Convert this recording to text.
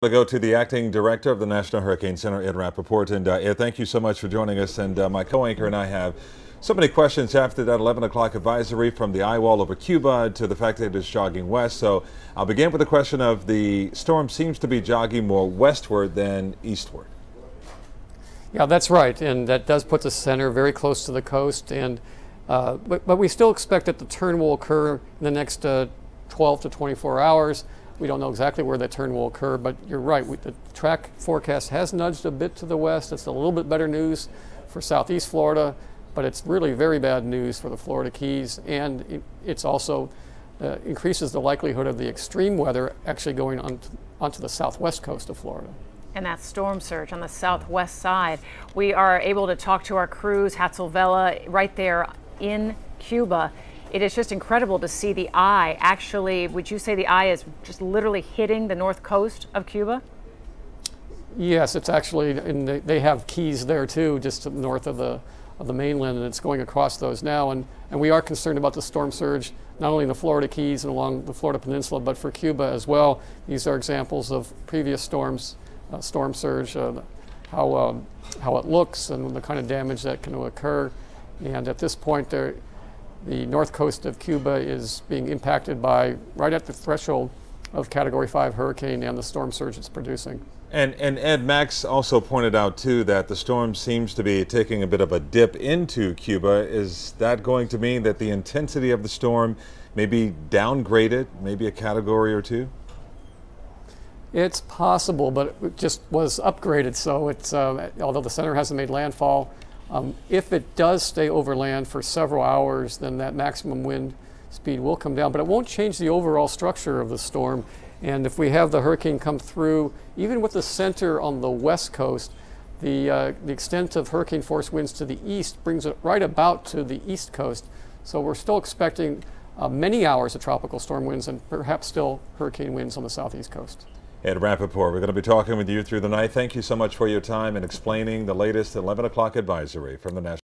To go to the acting director of the National Hurricane Center, Ed Rappaport. And Ed, thank you so much for joining us. And my co-anchor and I have so many questions after that 11 o'clock advisory, from the eye wall over Cuba to the fact that it's jogging west. So I'll begin with the question of the storm seems to be jogging more westward than eastward. Yeah, that's right. And that does put the center very close to the coast. And but we still expect that the turn will occur in the next 12 to 24 hours. We don't know exactly where that turn will occur, but you're right. The track forecast has nudged a bit to the west. It's a little bit better news for southeast Florida, but it's really very bad news for the Florida Keys, and it's also increases the likelihood of the extreme weather actually going onto the southwest coast of Florida. And that storm surge on the southwest side. We are able to talk to our crews, Hatzel Vela, right there in Cuba. It is just incredible to see the eye. Actually, would you say the eye is just literally hitting the north coast of Cuba? Yes, it's actually, they have keys there too, just to the north of the mainland, and it's going across those now. And we are concerned about the storm surge, not only in the Florida Keys and along the Florida Peninsula, but for Cuba as well. These are examples of previous storms, storm surge, how it looks and the kind of damage that can occur. And at this point, the north coast of Cuba is being impacted by right at the threshold of Category 5 hurricane and the storm surge it's producing. And Ed, Max also pointed out too that the storm seems to be taking a bit of a dip into Cuba. Is that going to mean that the intensity of the storm may be downgraded, maybe a category or two? It's possible, but it just was upgraded, so it's although the center hasn't made landfall. If it does stay over land for several hours, then that maximum wind speed will come down, but it won't change the overall structure of the storm. And if we have the hurricane come through, even with the center on the west coast, the extent of hurricane force winds to the east brings it right about to the east coast. So we're still expecting many hours of tropical storm winds and perhaps still hurricane winds on the southeast coast. Ed Rappaport, we're going to be talking with you through the night. Thank you so much for your time and explaining the latest 11 o'clock advisory from the National